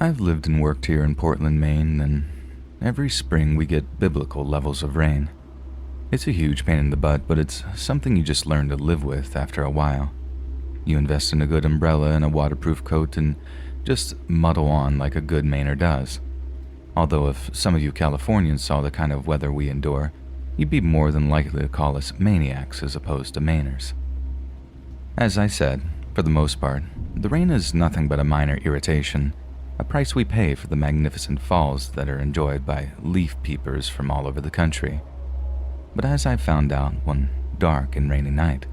I've lived and worked here in Portland, Maine, and every spring we get biblical levels of rain. It's a huge pain in the butt, but it's something you just learn to live with after a while. You invest in a good umbrella and a waterproof coat and just muddle on like a good Mainer does. Although if some of you Californians saw the kind of weather we endure, you'd be more than likely to call us maniacs as opposed to Mainers. As I said, for the most part, the rain is nothing but a minor irritation, a price we pay for the magnificent falls that are enjoyed by leaf peepers from all over the country. But as I found out one dark and rainy night,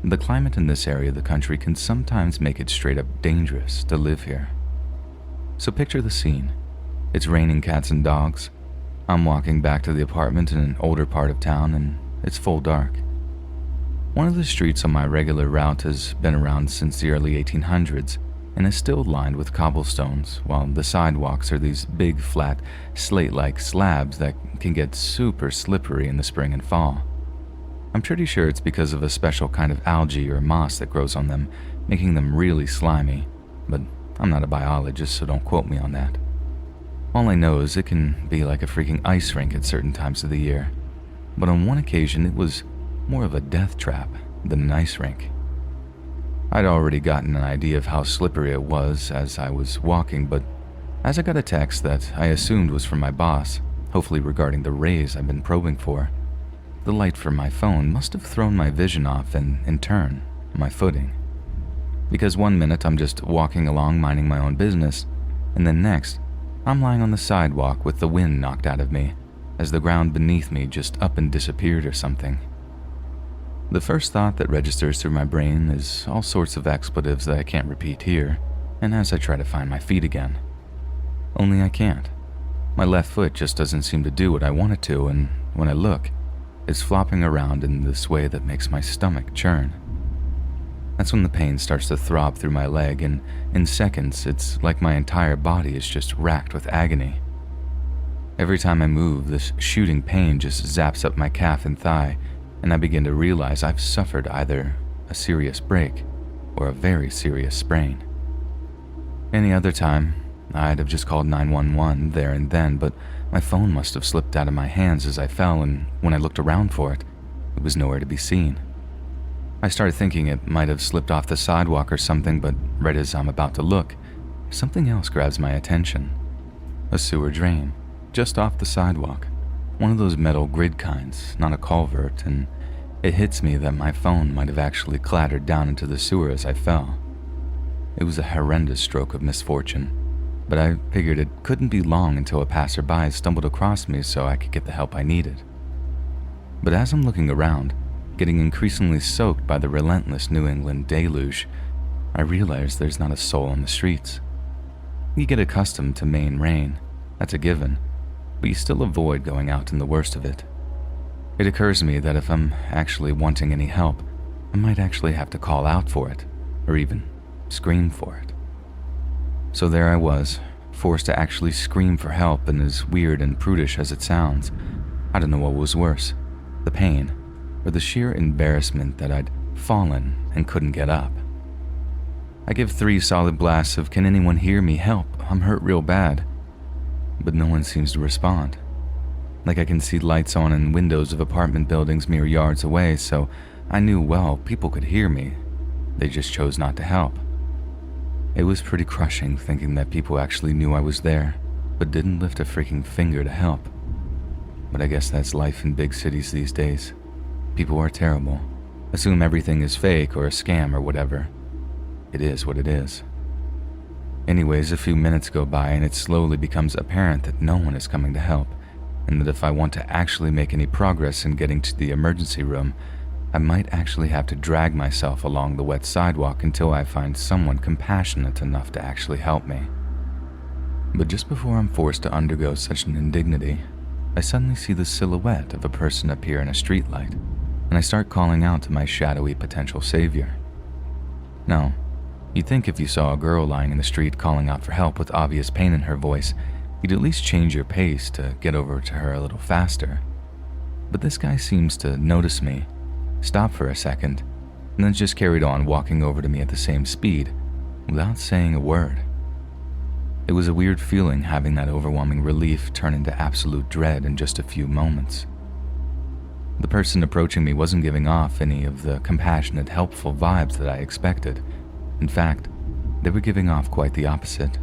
the climate in this area of the country can sometimes make it straight up dangerous to live here. So picture the scene. It's raining cats and dogs. I'm walking back to the apartment in an older part of town and it's full dark. One of the streets on my regular route has been around since the early 1800s and is still lined with cobblestones, while the sidewalks are these big, flat, slate-like slabs that can get super slippery in the spring and fall. I'm pretty sure it's because of a special kind of algae or moss that grows on them, making them really slimy, but I'm not a biologist, so don't quote me on that. All I know is it can be like a freaking ice rink at certain times of the year, but on one occasion it was more of a death trap than an ice rink. I'd already gotten an idea of how slippery it was as I was walking, but as I got a text that I assumed was from my boss, hopefully regarding the raise I've been probing for, the light from my phone must have thrown my vision off and, in turn, my footing. Because one minute I'm just walking along minding my own business, and then next, I'm lying on the sidewalk with the wind knocked out of me, as the ground beneath me just up and disappeared or something. The first thought that registers through my brain is all sorts of expletives that I can't repeat here, and as I try to find my feet again. Only I can't. My left foot just doesn't seem to do what I want it to, and when I look, it's flopping around in this way that makes my stomach churn. That's when the pain starts to throb through my leg, and in seconds, it's like my entire body is just racked with agony. Every time I move, this shooting pain just zaps up my calf and thigh, and I begin to realize I've suffered either a serious break or a very serious sprain. Any other time, I'd have just called 911 there and then, but my phone must have slipped out of my hands as I fell, and when I looked around for it, it was nowhere to be seen. I started thinking it might have slipped off the sidewalk or something, but right as I'm about to look, something else grabs my attention. A sewer drain, just off the sidewalk. One of those metal grid kinds, not a culvert, and it hits me that my phone might have actually clattered down into the sewer as I fell. It was a horrendous stroke of misfortune, but I figured it couldn't be long until a passerby stumbled across me so I could get the help I needed. But as I'm looking around, getting increasingly soaked by the relentless New England deluge, I realize there's not a soul on the streets. You get accustomed to Maine rain, that's a given, but you still avoid going out in the worst of it. It occurs to me that if I'm actually wanting any help, I might actually have to call out for it, or even scream for it. So there I was, forced to actually scream for help, and as weird and prudish as it sounds, I don't know what was worse, the pain, or the sheer embarrassment that I'd fallen and couldn't get up. I give 3 solid blasts of "Can anyone hear me? Help, I'm hurt real bad." But no one seems to respond. Like I can see lights on in windows of apartment buildings mere yards away, so I knew, well, people could hear me. They just chose not to help. It was pretty crushing thinking that people actually knew I was there, but didn't lift a freaking finger to help. But I guess that's life in big cities these days. People are terrible. Assume everything is fake or a scam or whatever. It is what it is. Anyways, a few minutes go by and it slowly becomes apparent that no one is coming to help, and that if I want to actually make any progress in getting to the emergency room, I might actually have to drag myself along the wet sidewalk until I find someone compassionate enough to actually help me. But just before I'm forced to undergo such an indignity, I suddenly see the silhouette of a person appear in a streetlight, and I start calling out to my shadowy potential savior. Now, you'd think if you saw a girl lying in the street calling out for help with obvious pain in her voice, you'd at least change your pace to get over to her a little faster. But this guy seems to notice me, stop for a second, and then just carried on walking over to me at the same speed, without saying a word. It was a weird feeling having that overwhelming relief turn into absolute dread in just a few moments. The person approaching me wasn't giving off any of the compassionate, helpful vibes that I expected. In fact, they were giving off quite the opposite.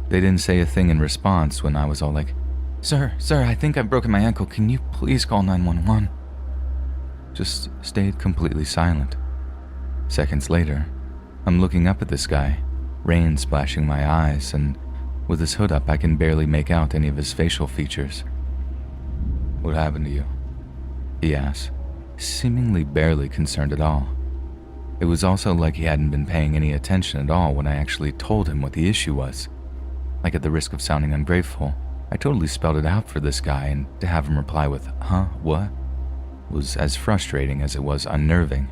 They didn't say a thing in response when I was all like, Sir, I think I've broken my ankle. Can you please call 911? Just stayed completely silent. Seconds later, I'm looking up at this guy, rain splashing my eyes, and with his hood up, I can barely make out any of his facial features. What happened to you? He asked, seemingly barely concerned at all. It was also like he hadn't been paying any attention at all when I actually told him what the issue was. Like, at the risk of sounding ungrateful, I totally spelled it out for this guy, and to have him reply with, "Huh, what?" was as frustrating as it was unnerving.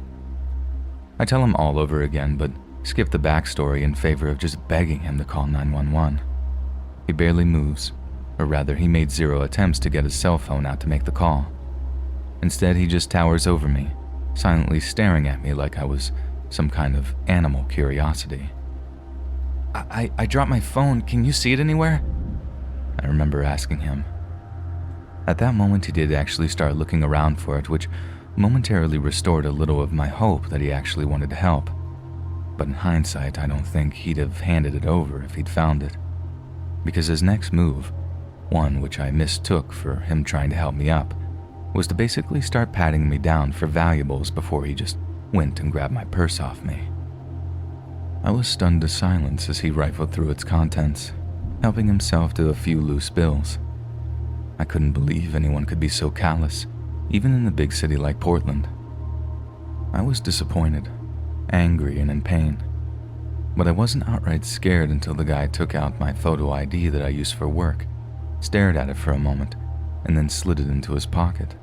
I tell him all over again, but skip the backstory in favor of just begging him to call 911. He barely moves, or rather, he made 0 attempts to get his cell phone out to make the call. Instead, he just towers over me, silently staring at me like I was some kind of animal curiosity. I dropped my phone. Can you see it anywhere? I remember asking him. At that moment, he did actually start looking around for it, which momentarily restored a little of my hope that he actually wanted to help. But in hindsight, I don't think he'd have handed it over if he'd found it. Because his next move, one which I mistook for him trying to help me up, was to basically start patting me down for valuables before he just went and grabbed my purse off me. I was stunned to silence as he rifled through its contents, helping himself to a few loose bills. I couldn't believe anyone could be so callous, even in a big city like Portland. I was disappointed, angry, and in pain, but I wasn't outright scared until the guy took out my photo ID that I use for work, stared at it for a moment, and then slid it into his pocket.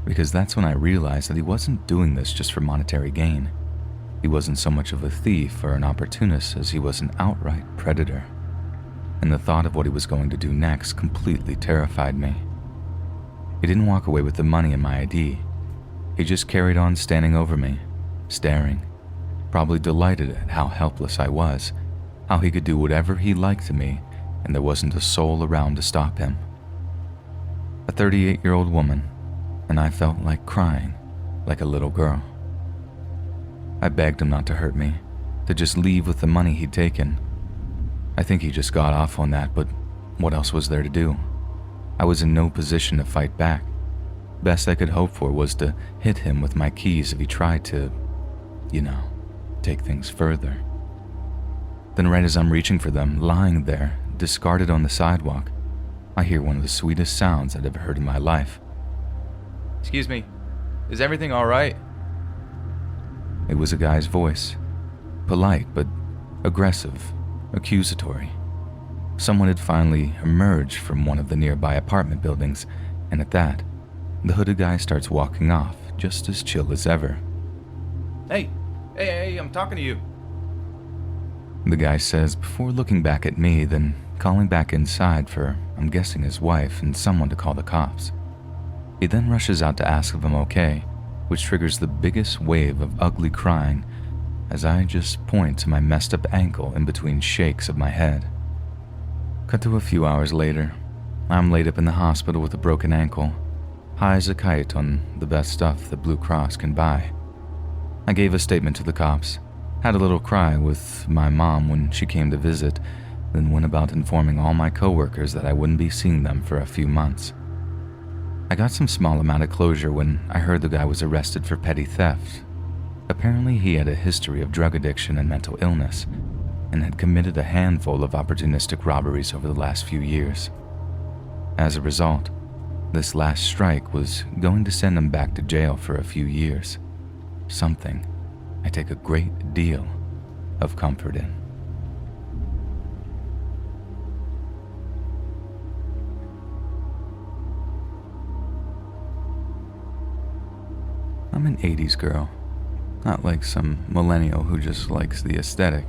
Because that's when I realized that he wasn't doing this just for monetary gain. He wasn't so much of a thief or an opportunist as he was an outright predator. And the thought of what he was going to do next completely terrified me. He didn't walk away with the money and my ID. He just carried on standing over me, staring, probably delighted at how helpless I was, how he could do whatever he liked to me, and there wasn't a soul around to stop him. A 38-year-old woman, and I felt like crying, like a little girl. I begged him not to hurt me, to just leave with the money he'd taken. I think he just got off on that, but what else was there to do? I was in no position to fight back. Best I could hope for was to hit him with my keys if he tried to, take things further. Then right as I'm reaching for them, lying there, discarded on the sidewalk, I hear one of the sweetest sounds I'd ever heard in my life. Excuse me, is everything all right? It was a guy's voice, polite but aggressive, accusatory. Someone had finally emerged from one of the nearby apartment buildings, and at that, the hooded guy starts walking off, just as chill as ever. Hey, I'm talking to you. The guy says before looking back at me, then calling back inside for, I'm guessing, his wife and someone to call the cops. He then rushes out to ask if I'm okay, which triggers the biggest wave of ugly crying as I just point to my messed up ankle in between shakes of my head. Cut to a few hours later, I'm laid up in the hospital with a broken ankle, high as a kite on the best stuff the Blue Cross can buy. I gave a statement to the cops, had a little cry with my mom when she came to visit, then went about informing all my coworkers that I wouldn't be seeing them for a few months. I got some small amount of closure when I heard the guy was arrested for petty theft. Apparently he had a history of drug addiction and mental illness, and had committed a handful of opportunistic robberies over the last few years. As a result, this last strike was going to send him back to jail for a few years, something I take a great deal of comfort in. I'm an 80s girl, not like some millennial who just likes the aesthetic.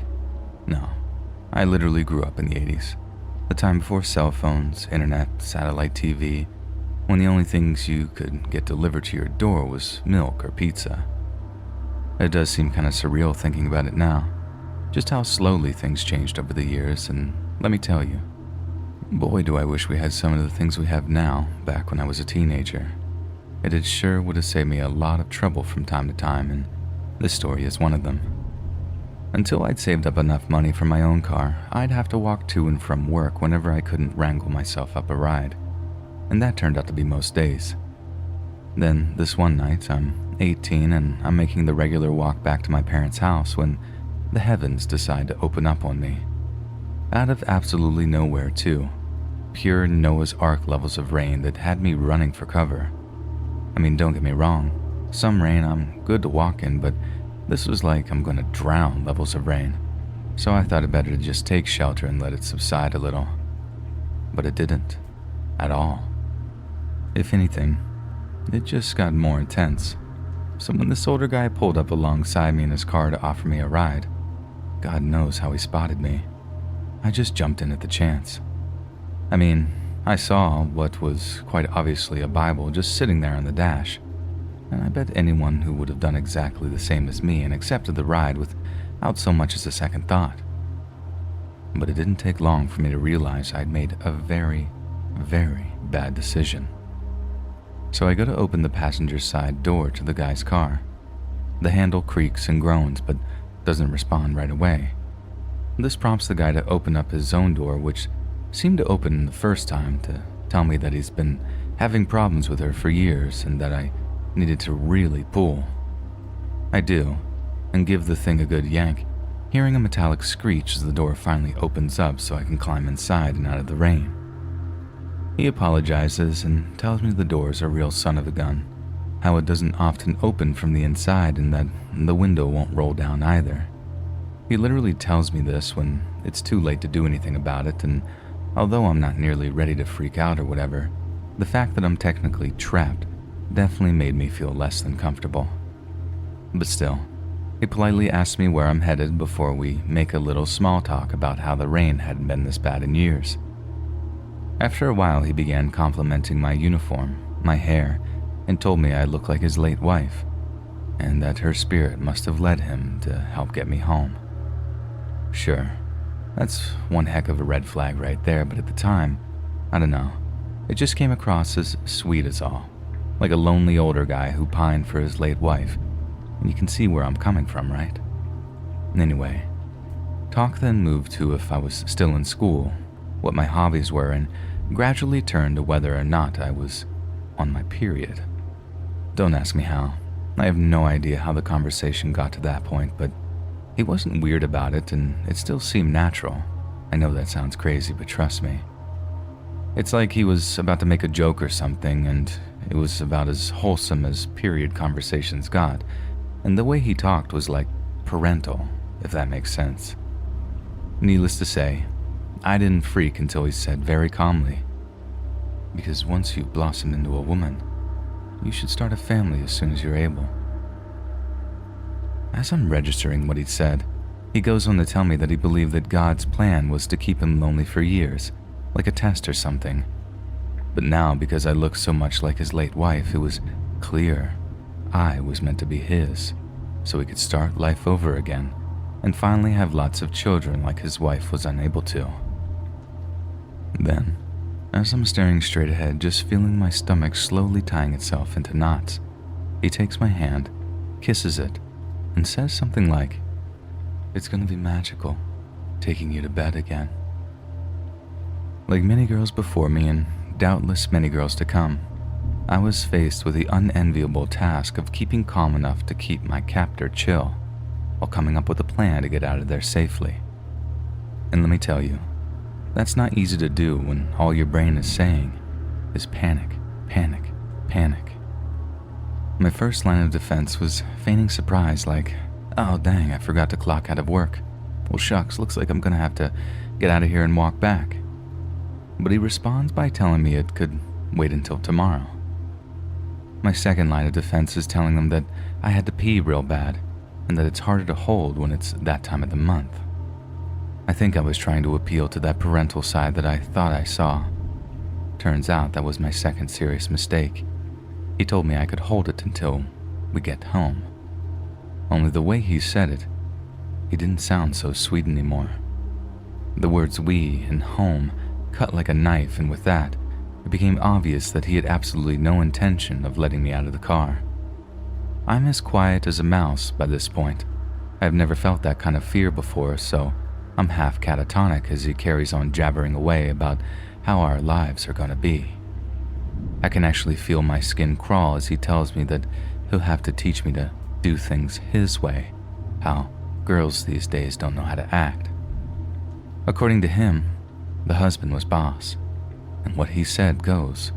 No, I literally grew up in the 80s, the time before cell phones, internet, satellite TV, when the only things you could get delivered to your door was milk or pizza. It does seem kind of surreal thinking about it now, just how slowly things changed over the years and Let me tell you, boy do I wish we had some of the things we have now back when I was a teenager. It sure would have saved me a lot of trouble from time to time, and this story is one of them. Until I'd saved up enough money for my own car, I'd have to walk to and from work whenever I couldn't wrangle myself up a ride, and that turned out to be most days. Then, this one night, I'm 18 and I'm making the regular walk back to my parents' house when the heavens decide to open up on me. Out of absolutely nowhere, too. Pure Noah's Ark levels of rain that had me running for cover. I mean, don't get me wrong, some rain I'm good to walk in, but this was like I'm gonna drown levels of rain, so I thought it better to just take shelter and let it subside a little. But it didn't. At all. If anything, it just got more intense. So when this older guy pulled up alongside me in his car to offer me a ride, God knows how he spotted me, I just jumped in at the chance. I mean, I saw what was quite obviously a Bible just sitting there on the dash, and I bet anyone who would have done exactly the same as me and accepted the ride without so much as a second thought. But it didn't take long for me to realize I'd made a very, very bad decision. So I go to open the passenger side door to the guy's car. The handle creaks and groans but doesn't respond right away. This prompts the guy to open up his own door, which seemed to open the first time, to tell me that he's been having problems with her for years and that I needed to really pull. I do, and give the thing a good yank, hearing a metallic screech as the door finally opens up so I can climb inside and out of the rain. He apologizes and tells me the door's a real son of a gun, how it doesn't often open from the inside and that the window won't roll down either. He literally tells me this when it's too late to do anything about it, and although I'm not nearly ready to freak out or whatever, the fact that I'm technically trapped definitely made me feel less than comfortable. But still, he politely asks me where I'm headed before we make a little small talk about how the rain hadn't been this bad in years. After a while, he began complimenting my uniform, my hair, and told me I looked like his late wife, and that her spirit must have led him to help get me home. Sure, that's one heck of a red flag right there, but at the time, I don't know, it just came across as sweet as all. Like a lonely older guy who pined for his late wife, and you can see where I'm coming from, right? Anyway, talk then moved to if I was still in school, what my hobbies were, and gradually turned to whether or not I was on my period. Don't ask me how. I have no idea how the conversation got to that point, but he wasn't weird about it, and it still seemed natural. I know that sounds crazy, but trust me. It's like he was about to make a joke or something, and it was about as wholesome as period conversations got, and the way he talked was like parental, if that makes sense. Needless to say, I didn't freak until he said very calmly, "Because once you've blossomed into a woman, you should start a family as soon as you're able." As I'm registering what he'd said, he goes on to tell me that he believed that God's plan was to keep him lonely for years, like a test or something. But now, because I looked so much like his late wife, it was clear I was meant to be his, so he could start life over again and finally have lots of children like his wife was unable to. Then, as I'm staring straight ahead, just feeling my stomach slowly tying itself into knots, he takes my hand, kisses it, and says something like, "It's gonna be magical, taking you to bed again." Like many girls before me, and doubtless many girls to come, I was faced with the unenviable task of keeping calm enough to keep my captor chill, while coming up with a plan to get out of there safely. And let me tell you, that's not easy to do when all your brain is saying is panic, panic, panic. My first line of defense was feigning surprise, like, "Oh dang, I forgot to clock out of work. Well shucks, looks like I'm gonna have to get out of here and walk back." But he responds by telling me it could wait until tomorrow. My second line of defense is telling them that I had to pee real bad, and that it's harder to hold when it's that time of the month. I think I was trying to appeal to that parental side that I thought I saw. Turns out that was my second serious mistake. He told me I could hold it until we get home. Only the way he said it, he didn't sound so sweet anymore. The words we and home cut like a knife, and with that, it became obvious that he had absolutely no intention of letting me out of the car. I'm as quiet as a mouse by this point. I've never felt that kind of fear before, so I'm half catatonic as he carries on jabbering away about how our lives are gonna be. I can actually feel my skin crawl as he tells me that he'll have to teach me to do things his way, how girls these days don't know how to act. According to him, the husband was boss, and what he said goes,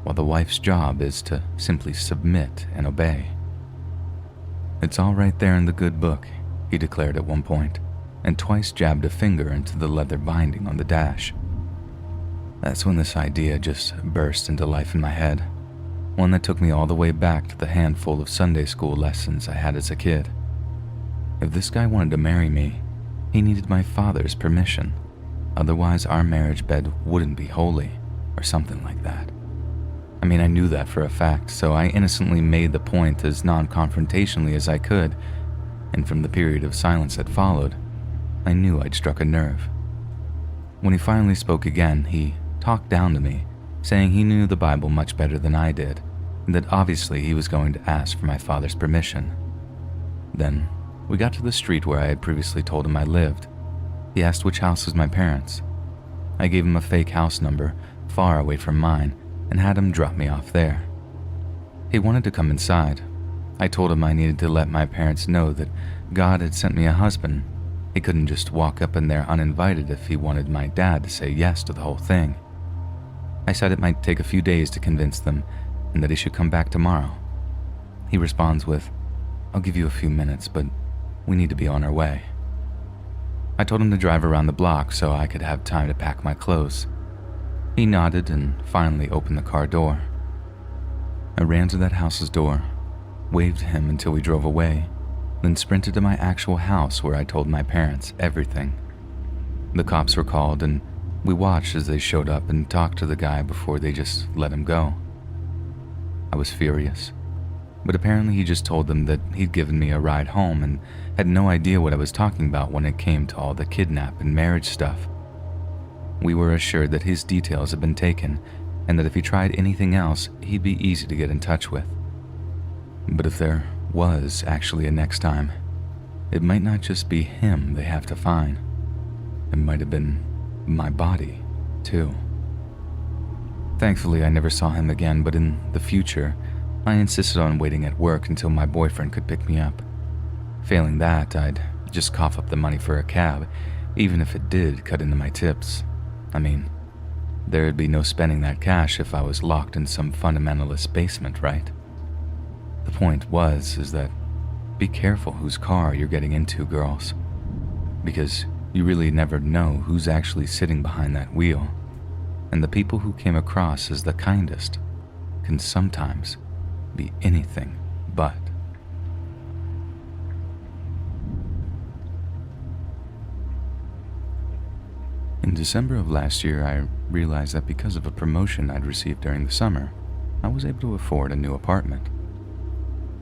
while the wife's job is to simply submit and obey. It's all right there in the good book, he declared at one point, and twice jabbed a finger into the leather binding on the dash. That's when this idea just burst into life in my head, one that took me all the way back to the handful of Sunday school lessons I had as a kid. If this guy wanted to marry me, he needed my father's permission, otherwise our marriage bed wouldn't be holy, or something like that. I mean, I knew that for a fact, so I innocently made the point as non-confrontationally as I could, and from the period of silence that followed, I knew I'd struck a nerve. When he finally spoke again, he talked down to me, saying he knew the Bible much better than I did, and that obviously he was going to ask for my father's permission. Then, we got to the street where I had previously told him I lived. He asked which house was my parents'. I gave him a fake house number, far away from mine, and had him drop me off there. He wanted to come inside. I told him I needed to let my parents know that God had sent me a husband. He couldn't just walk up in there uninvited if he wanted my dad to say yes to the whole thing. I said it might take a few days to convince them, and that he should come back tomorrow. He responds with, "I'll give you a few minutes, but we need to be on our way." I told him to drive around the block so I could have time to pack my clothes. He nodded and finally opened the car door. I ran to that house's door, waved to him until we drove away, then sprinted to my actual house where I told my parents everything. The cops were called and we watched as they showed up and talked to the guy before they just let him go. I was furious, but apparently he just told them that he'd given me a ride home and had no idea what I was talking about when it came to all the kidnap and marriage stuff. We were assured that his details had been taken and that if he tried anything else, he'd be easy to get in touch with. But if there was actually a next time, it might not just be him they have to find. It might have been my body, too. Thankfully, I never saw him again, but in the future, I insisted on waiting at work until my boyfriend could pick me up. Failing that, I'd just cough up the money for a cab, even if it did cut into my tips. I mean, there'd be no spending that cash if I was locked in some fundamentalist basement, right? The point is that be careful whose car you're getting into, girls, because you really never know who's actually sitting behind that wheel, and the people who came across as the kindest can sometimes be anything but. In December of last year, I realized that because of a promotion I'd received during the summer, I was able to afford a new apartment.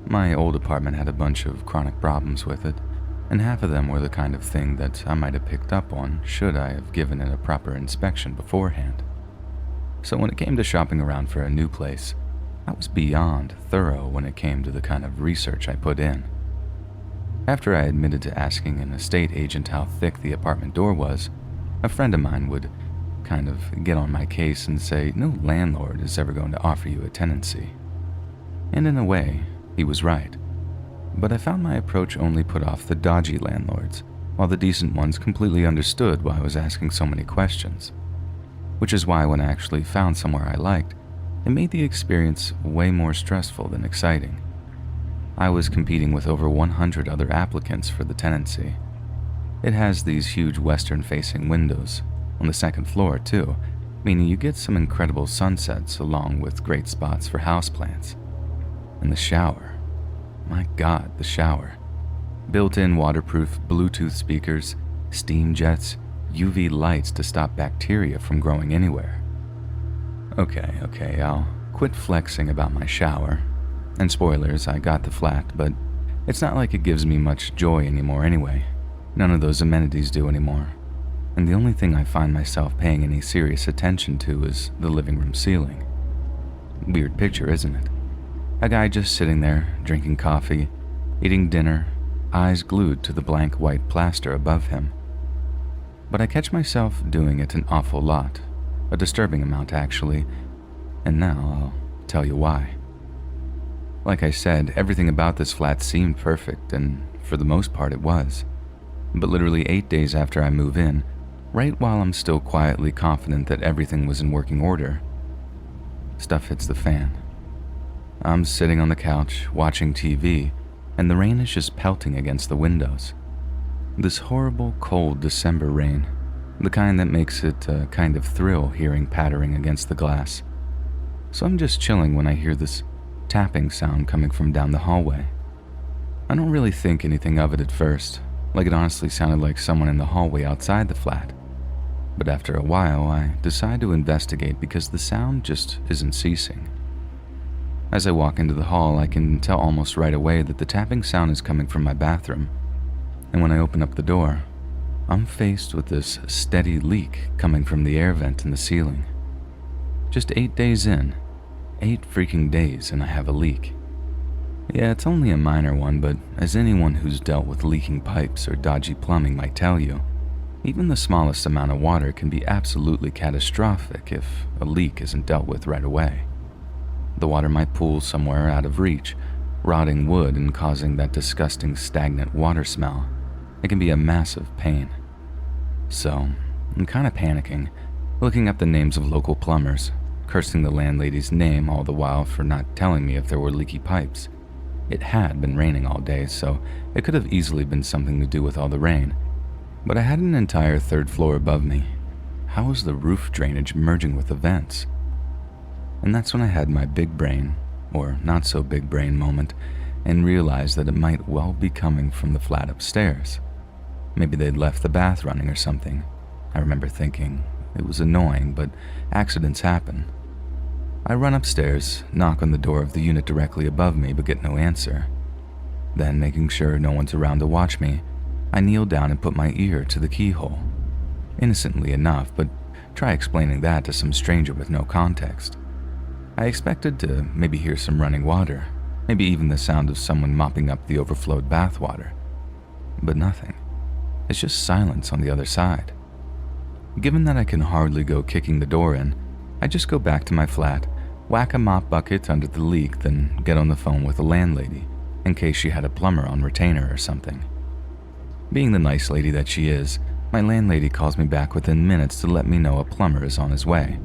My old apartment had a bunch of chronic problems with it, and half of them were the kind of thing that I might have picked up on should I have given it a proper inspection beforehand. So when it came to shopping around for a new place, I was beyond thorough when it came to the kind of research I put in. After I admitted to asking an estate agent how thick the apartment door was, a friend of mine would kind of get on my case and say no landlord is ever going to offer you a tenancy. And in a way, he was right. But I found my approach only put off the dodgy landlords, while the decent ones completely understood why I was asking so many questions. Which is why when I actually found somewhere I liked, it made the experience way more stressful than exciting. I was competing with over 100 other applicants for the tenancy. It has these huge western-facing windows, on the second floor too, meaning you get some incredible sunsets along with great spots for houseplants. And the shower. My God, the shower. Built-in waterproof Bluetooth speakers, steam jets, UV lights to stop bacteria from growing anywhere. Okay, I'll quit flexing about my shower. And spoilers, I got the flat, but it's not like it gives me much joy anymore anyway. None of those amenities do anymore. and the only thing I find myself paying any serious attention to is the living room ceiling. Weird picture, isn't it? A guy just sitting there, drinking coffee, eating dinner, eyes glued to the blank white plaster above him. But I catch myself doing it an awful lot, a disturbing amount actually, and now I'll tell you why. Like I said, everything about this flat seemed perfect, and for the most part it was. But literally 8 days after I move in, right while I'm still quietly confident that everything was in working order, stuff hits the fan. I'm sitting on the couch, watching TV, and the rain is just pelting against the windows. This horrible, cold December rain, the kind that makes it a kind of thrill hearing pattering against the glass. So I'm just chilling when I hear this tapping sound coming from down the hallway. I don't really think anything of it at first, like it honestly sounded like someone in the hallway outside the flat. But after a while, I decide to investigate because the sound just isn't ceasing. As I walk into the hall, I can tell almost right away that the tapping sound is coming from my bathroom. And when I open up the door, I'm faced with this steady leak coming from the air vent in the ceiling. Just 8 days in, 8 freaking days, and I have a leak. Yeah, it's only a minor one, but as anyone who's dealt with leaking pipes or dodgy plumbing might tell you, even the smallest amount of water can be absolutely catastrophic if a leak isn't dealt with right away. The water might pool somewhere out of reach, rotting wood and causing that disgusting stagnant water smell. It can be a massive pain. So, I'm kind of panicking, looking up the names of local plumbers, cursing the landlady's name all the while for not telling me if there were leaky pipes. It had been raining all day, so it could have easily been something to do with all the rain. But I had an entire 3rd floor above me. How was the roof drainage merging with the vents? And that's when I had my big brain, or not so big brain moment, and realized that it might well be coming from the flat upstairs. Maybe they'd left the bath running or something. I remember thinking it was annoying, but accidents happen. I run upstairs, knock on the door of the unit directly above me, but get no answer. Then, making sure no one's around to watch me, I kneel down and put my ear to the keyhole. Innocently enough, but try explaining that to some stranger with no context. I expected to maybe hear some running water, maybe even the sound of someone mopping up the overflowed bathwater. But nothing. It's just silence on the other side. Given that I can hardly go kicking the door in, I just go back to my flat, whack a mop bucket under the leak, then get on the phone with the landlady, in case she had a plumber on retainer or something. Being the nice lady that she is, my landlady calls me back within minutes to let me know a plumber is on his way.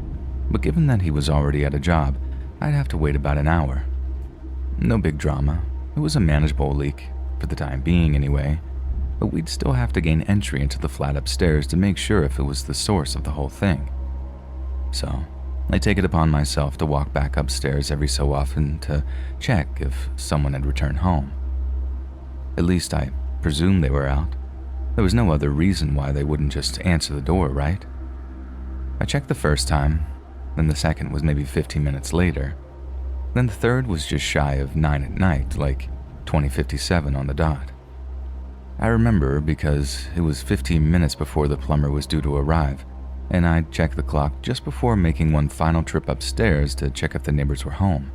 But given that he was already at a job, I'd have to wait about an hour. No big drama. It was a manageable leak, for the time being anyway, but we'd still have to gain entry into the flat upstairs to make sure if it was the source of the whole thing. So, I take it upon myself to walk back upstairs every so often to check if someone had returned home. At least I presumed they were out. There was no other reason why they wouldn't just answer the door, right? I checked the first time, then the second was maybe 15 minutes later. Then the third was just shy of 9 at night, like 20:57 on the dot. I remember because it was 15 minutes before the plumber was due to arrive, and I checked the clock just before making one final trip upstairs to check if the neighbors were home.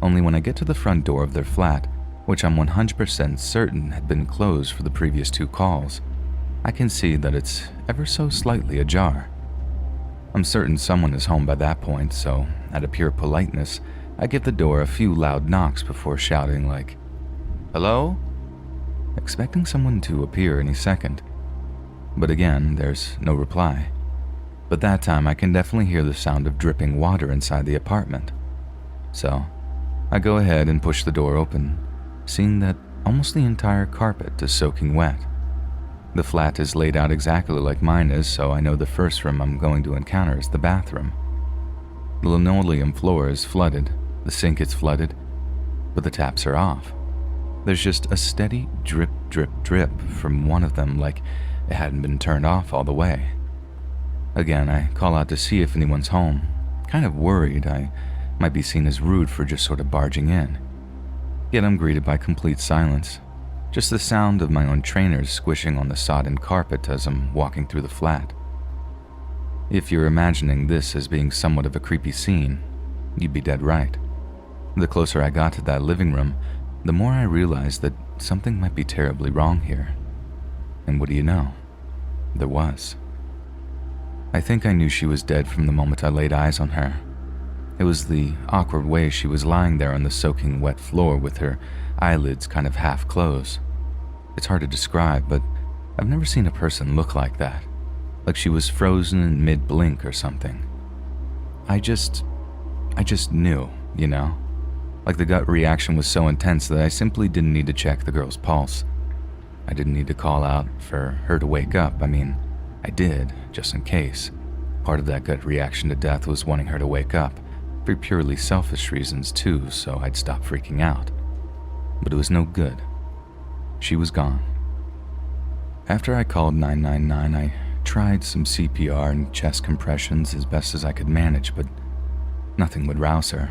Only when I get to the front door of their flat, which I'm 100% certain had been closed for the previous 2 calls, I can see that it's ever so slightly ajar. I'm certain someone is home by that point, so out of pure politeness, I give the door a few loud knocks before shouting like, "Hello?" expecting someone to appear any second. But again, there's no reply. But that time I can definitely hear the sound of dripping water inside the apartment. So, I go ahead and push the door open, seeing that almost the entire carpet is soaking wet. The flat is laid out exactly like mine is, so I know the first room I'm going to encounter is the bathroom. The linoleum floor is flooded, the sink is flooded, but the taps are off. There's just a steady drip, drip, drip from one of them like it hadn't been turned off all the way. Again, I call out to see if anyone's home, kind of worried I might be seen as rude for just sort of barging in. Yet I'm greeted by complete silence. Just the sound of my own trainers squishing on the sodden carpet as I'm walking through the flat. If you're imagining this as being somewhat of a creepy scene, you'd be dead right. The closer I got to that living room, the more I realized that something might be terribly wrong here. And what do you know? There was. I think I knew she was dead from the moment I laid eyes on her. It was the awkward way she was lying there on the soaking wet floor with her eyelids kind of half closed. It's hard to describe, but I've never seen a person look like that. Like she was frozen in mid-blink or something. I just knew, you know? Like the gut reaction was so intense that I simply didn't need to check the girl's pulse. I didn't need to call out for her to wake up. I mean, I did, just in case. Part of that gut reaction to death was wanting her to wake up, for purely selfish reasons too, so I'd stop freaking out. But it was no good. She was gone. After I called 999, I tried some CPR and chest compressions as best as I could manage, but nothing would rouse her.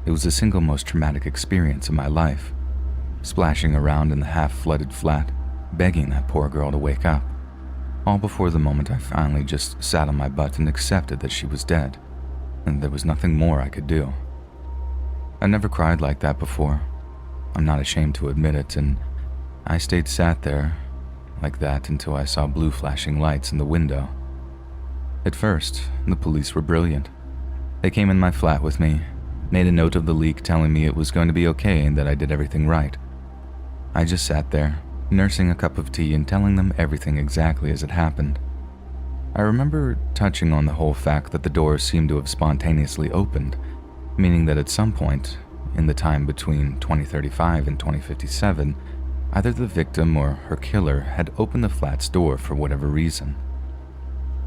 It was the single most traumatic experience of my life, splashing around in the half-flooded flat, begging that poor girl to wake up, all before the moment I finally just sat on my butt and accepted that she was dead, and there was nothing more I could do. I never cried like that before. I'm not ashamed to admit it, and I stayed sat there like that until I saw blue flashing lights in the window. At first, the police were brilliant. They came in my flat with me, made a note of the leak telling me it was going to be okay and that I did everything right. I just sat there, nursing a cup of tea and telling them everything exactly as it happened. I remember touching on the whole fact that the doors seemed to have spontaneously opened, meaning that at some point, in the time between 2035 and 2057, either the victim or her killer had opened the flat's door for whatever reason.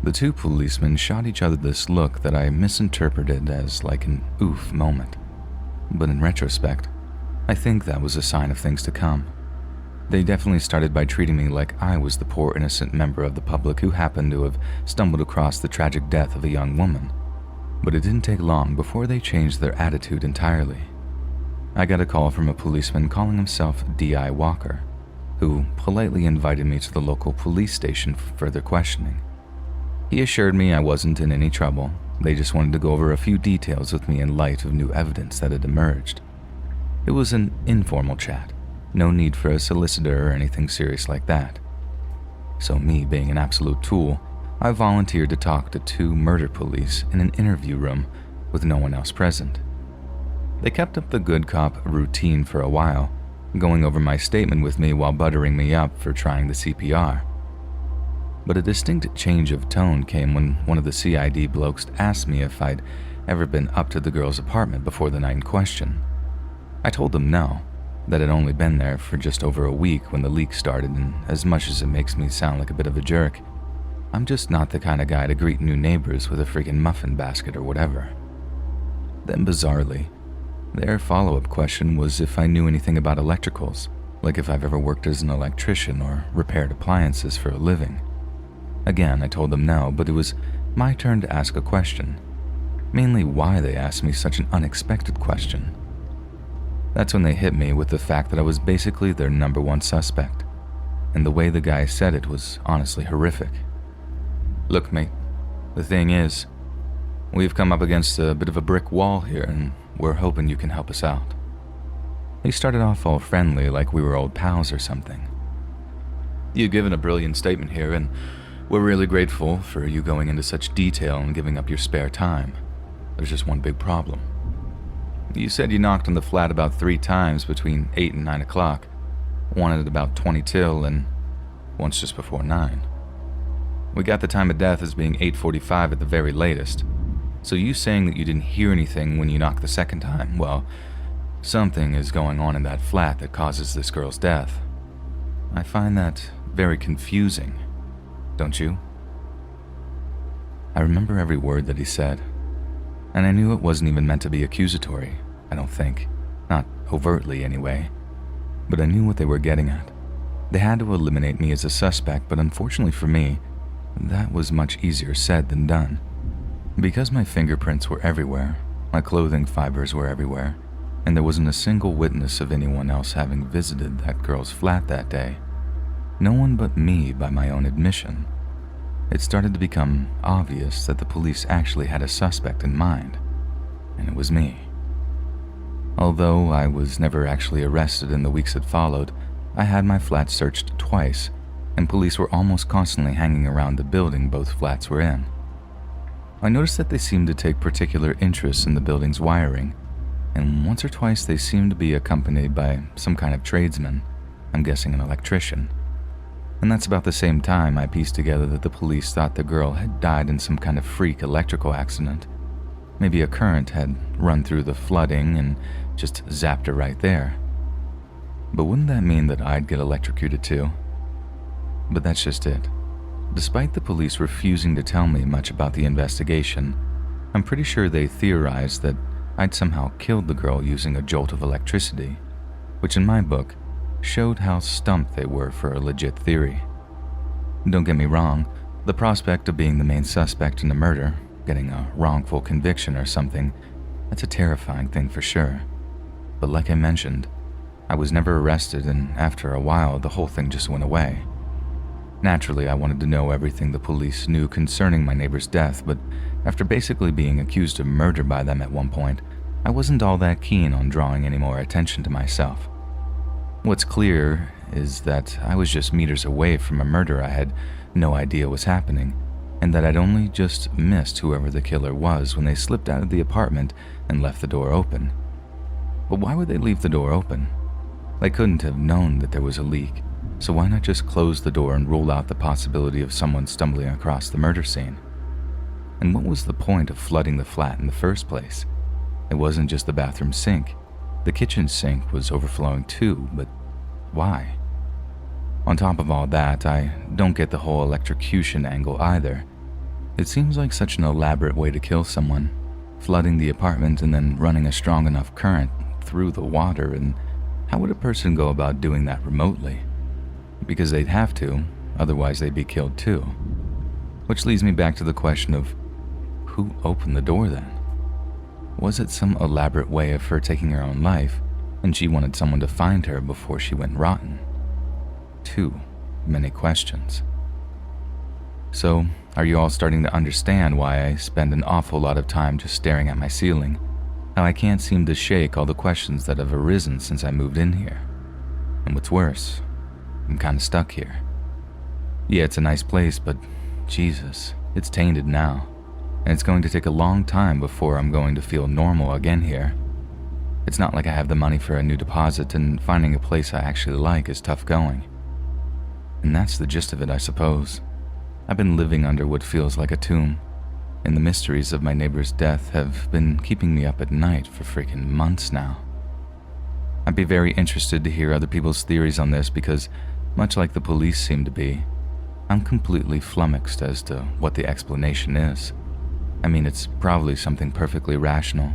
The two policemen shot each other this look that I misinterpreted as like an oof moment. But in retrospect, I think that was a sign of things to come. They definitely started by treating me like I was the poor innocent member of the public who happened to have stumbled across the tragic death of a young woman. But it didn't take long before they changed their attitude entirely. I got a call from a policeman calling himself D.I. Walker, who politely invited me to the local police station for further questioning. He assured me I wasn't in any trouble. They just wanted to go over a few details with me in light of new evidence that had emerged. It was an informal chat, no need for a solicitor or anything serious like that. So me being an absolute tool, I volunteered to talk to two murder police in an interview room with no one else present. They kept up the good cop routine for a while, going over my statement with me while buttering me up for trying the CPR. But a distinct change of tone came when one of the CID blokes asked me if I'd ever been up to the girl's apartment before the night in question. I told them no, that I'd only been there for just over a week when the leak started, and as much as it makes me sound like a bit of a jerk, I'm just not the kind of guy to greet new neighbors with a freaking muffin basket or whatever. Then bizarrely, their follow-up question was if I knew anything about electricals, like if I've ever worked as an electrician or repaired appliances for a living. Again, I told them no, but it was my turn to ask a question, mainly why they asked me such an unexpected question. That's when they hit me with the fact that I was basically their number one suspect, and the way the guy said it was honestly horrific. Look, mate, the thing is, we've come up against a bit of a brick wall here, and we're hoping you can help us out. He started off all friendly like we were old pals or something. You've given a brilliant statement here, and we're really grateful for you going into such detail and giving up your spare time. There's just one big problem. You said you knocked on the flat about 3 times between 8 and 9 o'clock, one at about 20 till, and once just before 9. We got the time of death as being 8:45 at the very latest. So you saying that you didn't hear anything when you knocked the second time, well, something is going on in that flat that causes this girl's death. I find that very confusing, don't you? I remember every word that he said, and I knew it wasn't even meant to be accusatory, I don't think. Not overtly anyway. But I knew what they were getting at. They had to eliminate me as a suspect, but unfortunately for me, that was much easier said than done. Because my fingerprints were everywhere, my clothing fibers were everywhere, and there wasn't a single witness of anyone else having visited that girl's flat that day. No one but me, by my own admission. It started to become obvious that the police actually had a suspect in mind, and it was me. Although I was never actually arrested in the weeks that followed, I had my flat searched twice, and police were almost constantly hanging around the building both flats were in. I noticed that they seemed to take particular interest in the building's wiring, and once or twice they seemed to be accompanied by some kind of tradesman, I'm guessing an electrician. And that's about the same time I pieced together that the police thought the girl had died in some kind of freak electrical accident. Maybe a current had run through the flooding and just zapped her right there. But wouldn't that mean that I'd get electrocuted too? But that's just it. Despite the police refusing to tell me much about the investigation, I'm pretty sure they theorized that I'd somehow killed the girl using a jolt of electricity, which in my book showed how stumped they were for a legit theory. Don't get me wrong, the prospect of being the main suspect in a murder, getting a wrongful conviction or something, that's a terrifying thing for sure. But like I mentioned, I was never arrested, and after a while the whole thing just went away. Naturally, I wanted to know everything the police knew concerning my neighbor's death, but after basically being accused of murder by them at one point, I wasn't all that keen on drawing any more attention to myself. What's clear is that I was just meters away from a murder I had no idea was happening, and that I'd only just missed whoever the killer was when they slipped out of the apartment and left the door open. But why would they leave the door open? They couldn't have known that there was a leak, so why not just close the door and rule out the possibility of someone stumbling across the murder scene? And what was the point of flooding the flat in the first place? It wasn't just the bathroom sink. The kitchen sink was overflowing too, but why? On top of all that, I don't get the whole electrocution angle either. It seems like such an elaborate way to kill someone, flooding the apartment and then running a strong enough current through the water, and how would a person go about doing that remotely? Because they'd have to, otherwise they'd be killed too. Which leads me back to the question of, who opened the door then? Was it some elaborate way of her taking her own life, and she wanted someone to find her before she went rotten? Too many questions. So, are you all starting to understand why I spend an awful lot of time just staring at my ceiling? How I can't seem to shake all the questions that have arisen since I moved in here? And what's worse, I'm kinda stuck here. Yeah, it's a nice place, but Jesus, it's tainted now. And it's going to take a long time before I'm going to feel normal again here. It's not like I have the money for a new deposit, and finding a place I actually like is tough going. And that's the gist of it, I suppose. I've been living under what feels like a tomb, and the mysteries of my neighbor's death have been keeping me up at night for freaking months now. I'd be very interested to hear other people's theories on this because, much like the police seem to be, I'm completely flummoxed as to what the explanation is. I mean, it's probably something perfectly rational,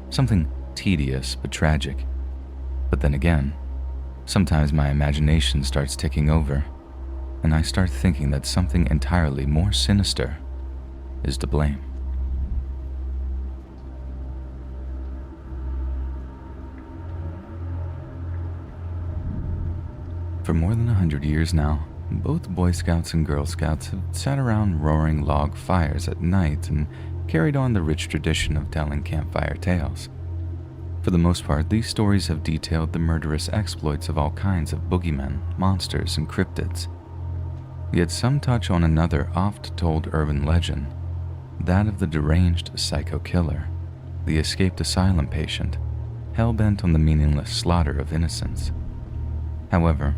something tedious but tragic. But then again, sometimes my imagination starts ticking over, and I start thinking that something entirely more sinister is to blame. For more than 100 years now, both Boy Scouts and Girl Scouts have sat around roaring log fires at night and carried on the rich tradition of telling campfire tales. For the most part, these stories have detailed the murderous exploits of all kinds of boogeymen, monsters, and cryptids. Yet some touch on another oft-told urban legend, that of the deranged psycho killer, the escaped asylum patient, hell-bent on the meaningless slaughter of innocents. However,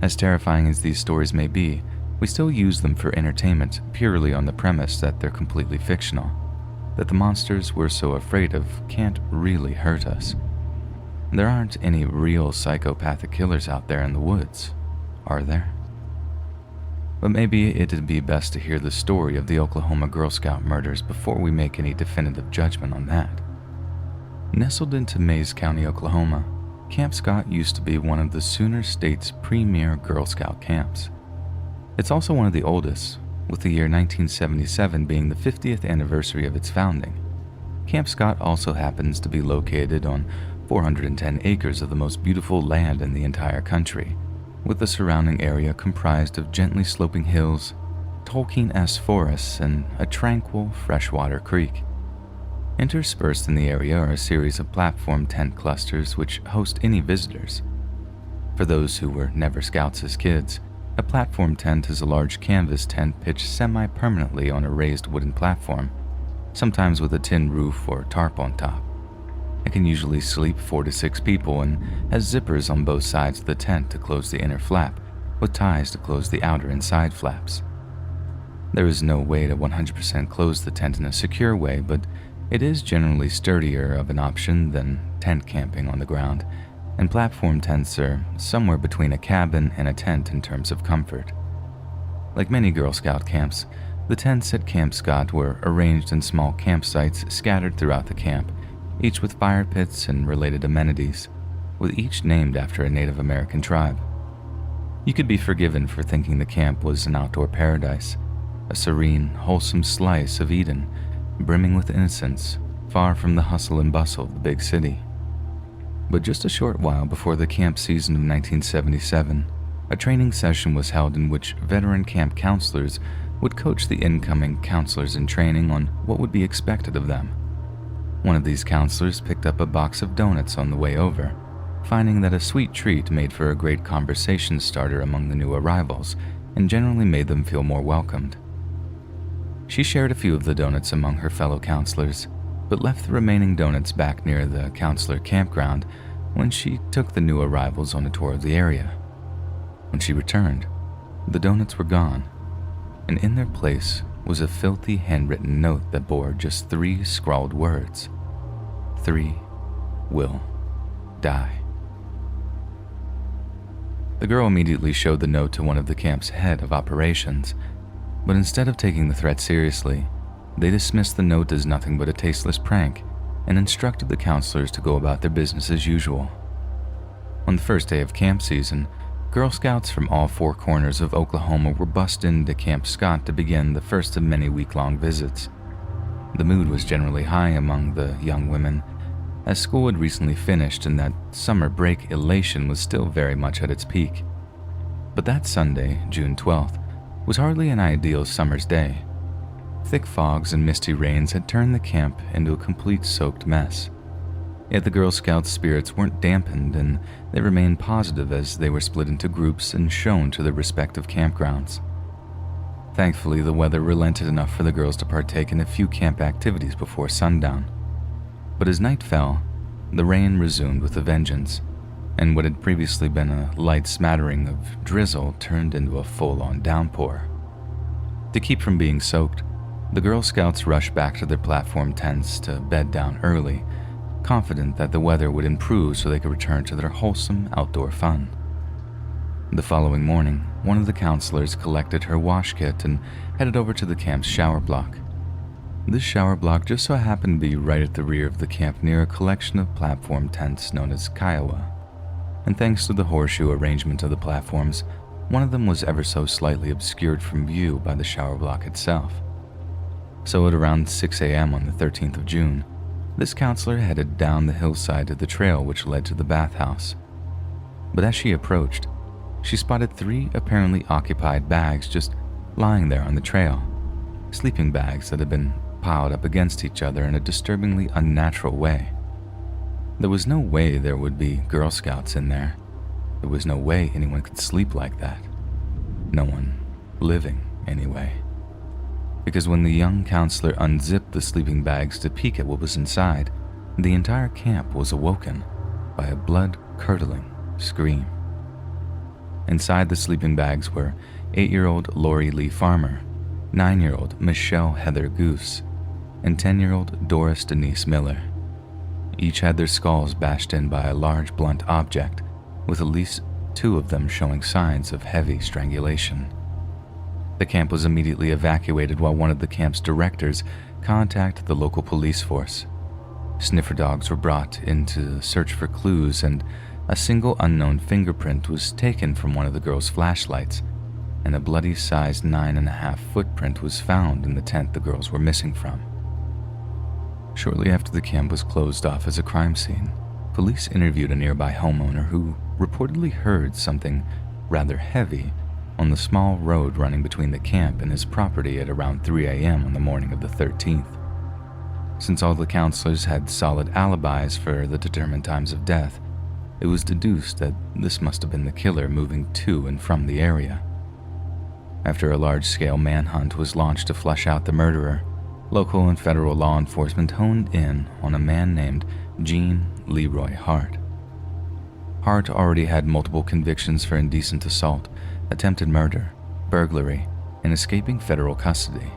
as terrifying as these stories may be, we still use them for entertainment purely on the premise that they're completely fictional, that the monsters we're so afraid of can't really hurt us. There aren't any real psychopathic killers out there in the woods, are there? But maybe it'd be best to hear the story of the Oklahoma Girl Scout murders before we make any definitive judgment on that. Nestled into Mays County, Oklahoma, Camp Scott used to be one of the Sooner State's premier Girl Scout camps. It's also one of the oldest, with the year 1977 being the 50th anniversary of its founding. Camp Scott also happens to be located on 410 acres of the most beautiful land in the entire country, with the surrounding area comprised of gently sloping hills, Tolkien-esque forests, and a tranquil freshwater creek. Interspersed in the area are a series of platform tent clusters which host any visitors. For those who were never scouts as kids, a platform tent is a large canvas tent pitched semi-permanently on a raised wooden platform, sometimes with a tin roof or tarp on top. It can usually sleep 4 to 6 people and has zippers on both sides of the tent to close the inner flap, with ties to close the outer and side flaps. There is no way to 100% close the tent in a secure way, but it is generally sturdier of an option than tent camping on the ground, and platform tents are somewhere between a cabin and a tent in terms of comfort. Like many Girl Scout camps, the tents at Camp Scott were arranged in small campsites scattered throughout the camp, each with fire pits and related amenities, with each named after a Native American tribe. You could be forgiven for thinking the camp was an outdoor paradise, a serene, wholesome slice of Eden, brimming with innocence, far from the hustle and bustle of the big city. But just a short while before the camp season of 1977, a training session was held in which veteran camp counselors would coach the incoming counselors in training on what would be expected of them. One of these counselors picked up a box of donuts on the way over, finding that a sweet treat made for a great conversation starter among the new arrivals and generally made them feel more welcomed. She shared a few of the donuts among her fellow counselors, but left the remaining donuts back near the counselor campground when she took the new arrivals on a tour of the area. When she returned, the donuts were gone, and in their place was a filthy handwritten note that bore just 3 scrawled words: 3 will die. The girl immediately showed the note to one of the camp's head of operations, but instead of taking the threat seriously, they dismissed the note as nothing but a tasteless prank and instructed the counselors to go about their business as usual. On the first day of camp season, Girl Scouts from all 4 corners of Oklahoma were bussed into Camp Scott to begin the first of many week-long visits. The mood was generally high among the young women, as school had recently finished and that summer break elation was still very much at its peak. But that Sunday, June 12th, was hardly an ideal summer's day. Thick fogs and misty rains had turned the camp into a complete soaked mess. Yet the Girl Scouts' spirits weren't dampened, and they remained positive as they were split into groups and shown to their respective campgrounds. Thankfully, the weather relented enough for the girls to partake in a few camp activities before sundown. But as night fell, the rain resumed with a vengeance, and what had previously been a light smattering of drizzle turned into a full-on downpour. To keep from being soaked, the Girl Scouts rushed back to their platform tents to bed down early, confident that the weather would improve so they could return to their wholesome outdoor fun. The following morning, one of the counselors collected her wash kit and headed over to the camp's shower block. This shower block just so happened to be right at the rear of the camp near a collection of platform tents known as Kiowa, and thanks to the horseshoe arrangement of the platforms, one of them was ever so slightly obscured from view by the shower block itself. So at around 6 a.m. on the 13th of June, this counselor headed down the hillside to the trail which led to the bathhouse. But as she approached, she spotted 3 apparently occupied bags just lying there on the trail, sleeping bags that had been piled up against each other in a disturbingly unnatural way. There was no way there would be Girl Scouts in there. There was no way anyone could sleep like that. No one living, anyway. Because when the young counselor unzipped the sleeping bags to peek at what was inside, the entire camp was awoken by a blood-curdling scream. Inside the sleeping bags were 8-year-old Lori Lee Farmer, 9-year-old Michelle Heather Goose, and 10-year-old Doris Denise Miller. Each had their skulls bashed in by a large blunt object, with at least 2 of them showing signs of heavy strangulation. The camp was immediately evacuated while one of the camp's directors contacted the local police force. Sniffer dogs were brought in to search for clues, and a single unknown fingerprint was taken from one of the girls' flashlights, and a bloody size 9.5 footprint was found in the tent the girls were missing from. Shortly after the camp was closed off as a crime scene, Police interviewed a nearby homeowner who reportedly heard something rather heavy on the small road running between the camp and his property at around 3 a.m. on the morning of the 13th. Since all the counselors had solid alibis for the determined times of death, it was deduced that this must have been the killer moving to and from the area. After a large-scale manhunt was launched to flush out the murderer, local and federal law enforcement honed in on a man named Gene Leroy Hart. Hart already had multiple convictions for indecent assault, attempted murder, burglary, and escaping federal custody.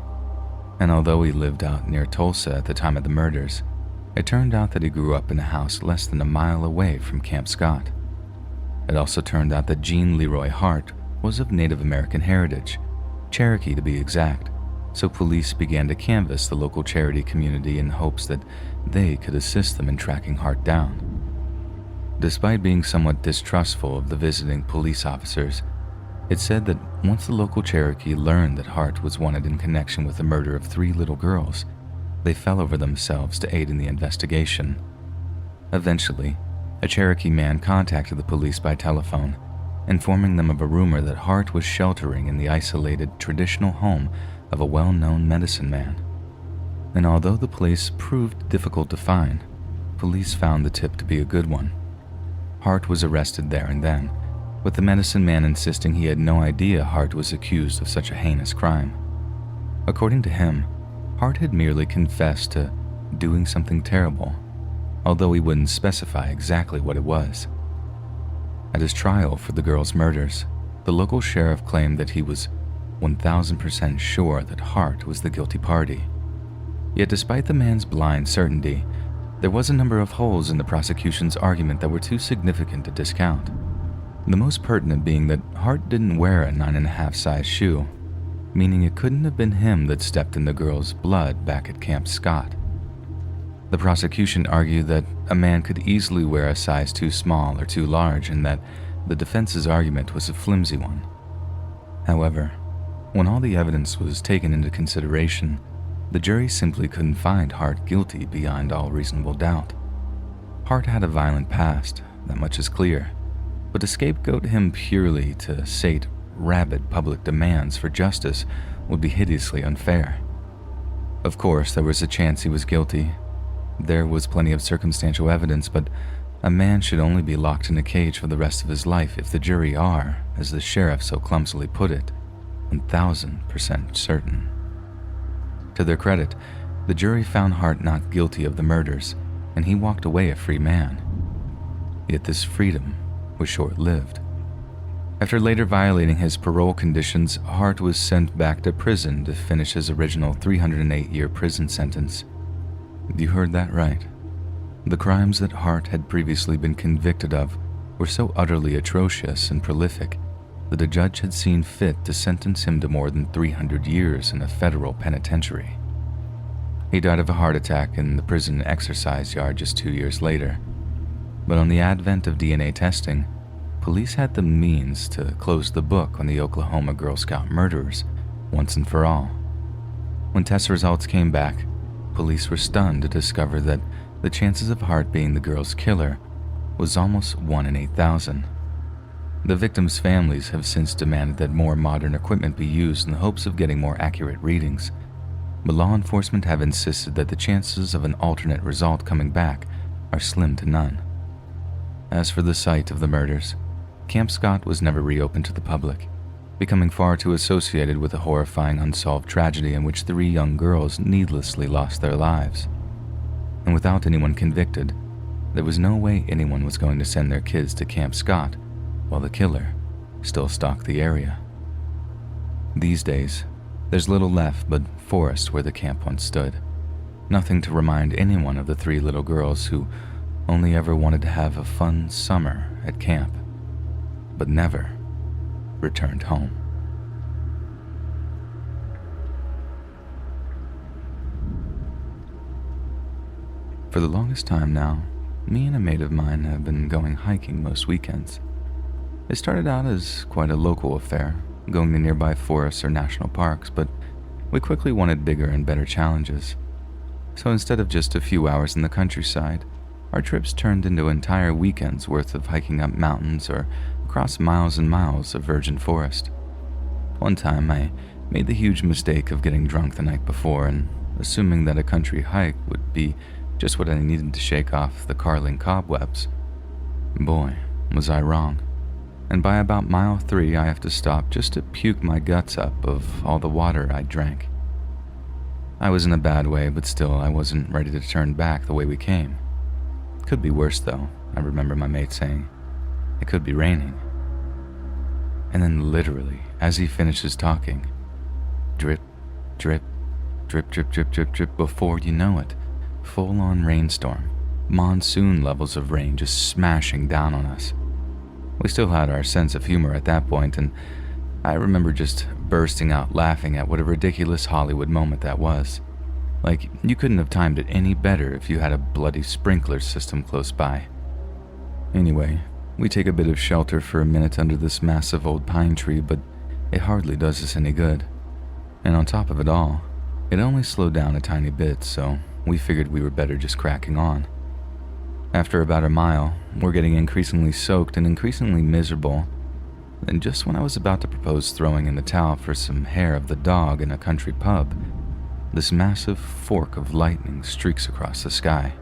And although he lived out near Tulsa at the time of the murders, it turned out that he grew up in a house less than a mile away from Camp Scott. It also turned out that Gene Leroy Hart was of Native American heritage, Cherokee to be exact, so police began to canvass the local charity community in hopes that they could assist them in tracking Hart down. Despite being somewhat distrustful of the visiting police officers, it said that once the local Cherokee learned that Hart was wanted in connection with the murder of 3 little girls, they fell over themselves to aid in the investigation. Eventually, a Cherokee man contacted the police by telephone, informing them of a rumor that Hart was sheltering in the isolated traditional home of a well-known medicine man. And although the place proved difficult to find, police found the tip to be a good one. Hart was arrested there and then, with the medicine man insisting he had no idea Hart was accused of such a heinous crime. According to him, Hart had merely confessed to doing something terrible, although he wouldn't specify exactly what it was. At his trial for the girls' murders, the local sheriff claimed that he was 1,000% sure that Hart was the guilty party. Yet despite the man's blind certainty, there was a number of holes in the prosecution's argument that were too significant to discount. The most pertinent being that Hart didn't wear a 9.5 size shoe, meaning it couldn't have been him that stepped in the girl's blood back at Camp Scott. The prosecution argued that a man could easily wear a size too small or too large and that the defense's argument was a flimsy one. However, when all the evidence was taken into consideration, the jury simply couldn't find Hart guilty beyond all reasonable doubt. Hart had a violent past, that much is clear, but to scapegoat him purely to sate rabid public demands for justice would be hideously unfair. Of course, there was a chance he was guilty. There was plenty of circumstantial evidence, but a man should only be locked in a cage for the rest of his life if the jury are, as the sheriff so clumsily put it, 1,000% certain. To their credit, the jury found Hart not guilty of the murders, and he walked away a free man. Yet this freedom was short-lived. After later violating his parole conditions, Hart was sent back to prison to finish his original 308-year prison sentence. You heard that right. The crimes that Hart had previously been convicted of were so utterly atrocious and prolific that a judge had seen fit to sentence him to more than 300 years in a federal penitentiary. He died of a heart attack in the prison exercise yard just 2 years later. But on the advent of DNA testing, police had the means to close the book on the Oklahoma Girl Scout murderers once and for all. When test results came back, police were stunned to discover that the chances of Hart being the girl's killer was almost 1 in 8,000. The victims' families have since demanded that more modern equipment be used in the hopes of getting more accurate readings, but law enforcement have insisted that the chances of an alternate result coming back are slim to none. As for the site of the murders, Camp Scott was never reopened to the public, becoming far too associated with a horrifying unsolved tragedy in which 3 young girls needlessly lost their lives. And without anyone convicted, there was no way anyone was going to send their kids to Camp Scott while the killer still stalked the area. These days, there's little left but forest where the camp once stood. Nothing to remind anyone of the 3 little girls who only ever wanted to have a fun summer at camp, but never returned home. For the longest time now, me and a mate of mine have been going hiking most weekends. It started out as quite a local affair, going to nearby forests or national parks, but we quickly wanted bigger and better challenges. So instead of just a few hours in the countryside, our trips turned into entire weekends worth of hiking up mountains or across miles and miles of virgin forest. One time I made the huge mistake of getting drunk the night before and assuming that a country hike would be just what I needed to shake off the carling cobwebs. Boy, was I wrong. And by about mile 3, I have to stop just to puke my guts up of all the water I drank. I was in a bad way, but still I wasn't ready to turn back the way we came. Could be worse though, I remember my mate saying. It could be raining. And then literally, as he finishes talking, drip, drip, drip, drip, drip, drip, drip, before you know it, full-on rainstorm, monsoon levels of rain just smashing down on us. We still had our sense of humor at that point, and I remember just bursting out laughing at what a ridiculous Hollywood moment that was. Like, you couldn't have timed it any better if you had a bloody sprinkler system close by. Anyway, we take a bit of shelter for a minute under this massive old pine tree, but it hardly does us any good. And on top of it all, it only slowed down a tiny bit, so we figured we were better just cracking on. After about a mile, we're getting increasingly soaked and increasingly miserable. And just when I was about to propose throwing in the towel for some hair of the dog in a country pub, this massive fork of lightning streaks across the sky.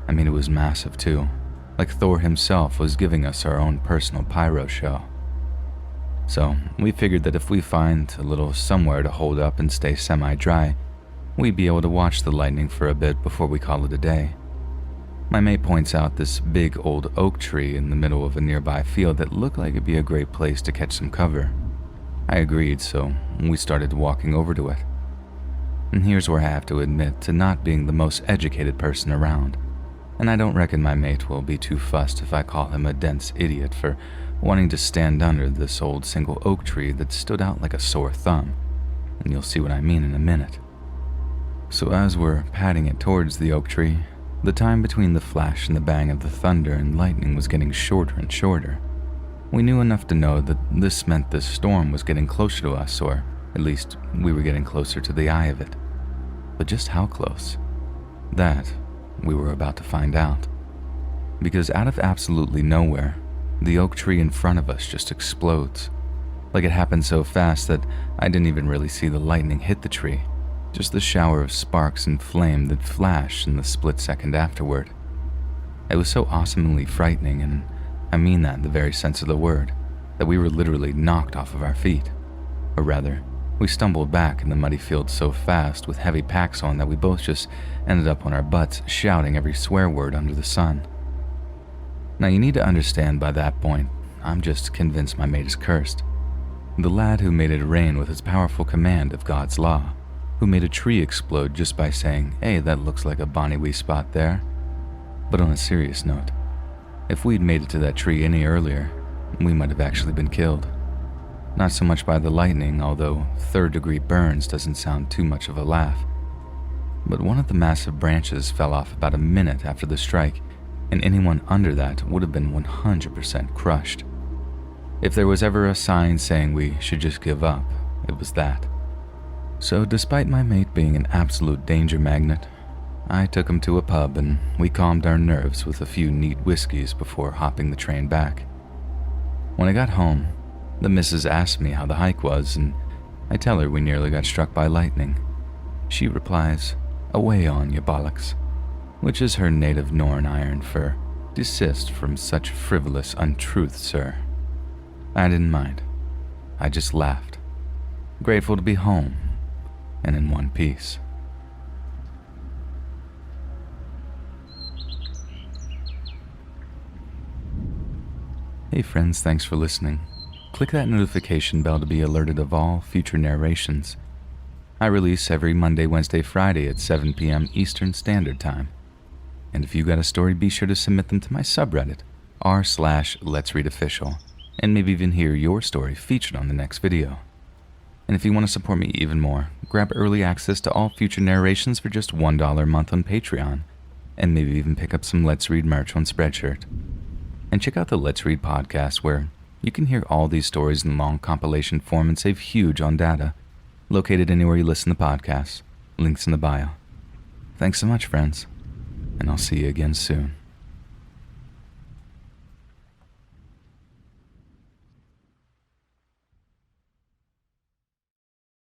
I mean, it was massive too, like Thor himself was giving us our own personal pyro show. So we figured that if we find a little somewhere to hold up and stay semi-dry, we'd be able to watch the lightning for a bit before we call it a day. My mate points out this big old oak tree in the middle of a nearby field that looked like it'd be a great place to catch some cover. I agreed, so we started walking over to it. And here's where I have to admit to not being the most educated person around, and I don't reckon my mate will be too fussed if I call him a dense idiot for wanting to stand under this old single oak tree that stood out like a sore thumb, and you'll see what I mean in a minute. So as we're padding it towards the oak tree, the time between the flash and the bang of the thunder and lightning was getting shorter and shorter. We knew enough to know that this meant this storm was getting closer to us, or at least we were getting closer to the eye of it. But just how close? That we were about to find out. Because out of absolutely nowhere, the oak tree in front of us just explodes. Like it happened so fast that I didn't even really see the lightning hit the tree. Just the shower of sparks and flame that flashed in the split second afterward. It was so awesomely frightening, and I mean that in the very sense of the word, that we were literally knocked off of our feet. Or rather, we stumbled back in the muddy field so fast with heavy packs on that we both just ended up on our butts shouting every swear word under the sun. Now you need to understand by that point, I'm just convinced my mate is cursed. The lad who made it rain with his powerful command of God's law, who made a tree explode just by saying, "Hey, that looks like a bonny wee spot there." But on a serious note, if we'd made it to that tree any earlier, we might have actually been killed. Not so much by the lightning, although third-degree burns doesn't sound too much of a laugh. But one of the massive branches fell off about a minute after the strike, and anyone under that would have been 100% crushed. If there was ever a sign saying we should just give up, it was that. So despite my mate being an absolute danger magnet, I took him to a pub and we calmed our nerves with a few neat whiskeys before hopping the train back. When I got home, the missus asked me how the hike was, and I tell her we nearly got struck by lightning. She replies, "Away on you bollocks," which is her native Northern iron for "Desist from such frivolous untruth, sir." I didn't mind. I just laughed, grateful to be home and in one piece. Hey friends, thanks for listening. Click that notification bell to be alerted of all future narrations. I release every Monday, Wednesday, Friday at 7 p.m. Eastern Standard Time. And if you got a story, be sure to submit them to my subreddit, r/letsreadofficial, and maybe even hear your story featured on the next video. And if you want to support me even more, grab early access to all future narrations for just $1 a month on Patreon, and maybe even pick up some Let's Read merch on Spreadshirt. And check out the Let's Read podcast, where you can hear all these stories in long compilation form and save huge on data, located anywhere you listen to podcasts. Links in the bio. Thanks so much, friends, and I'll see you again soon.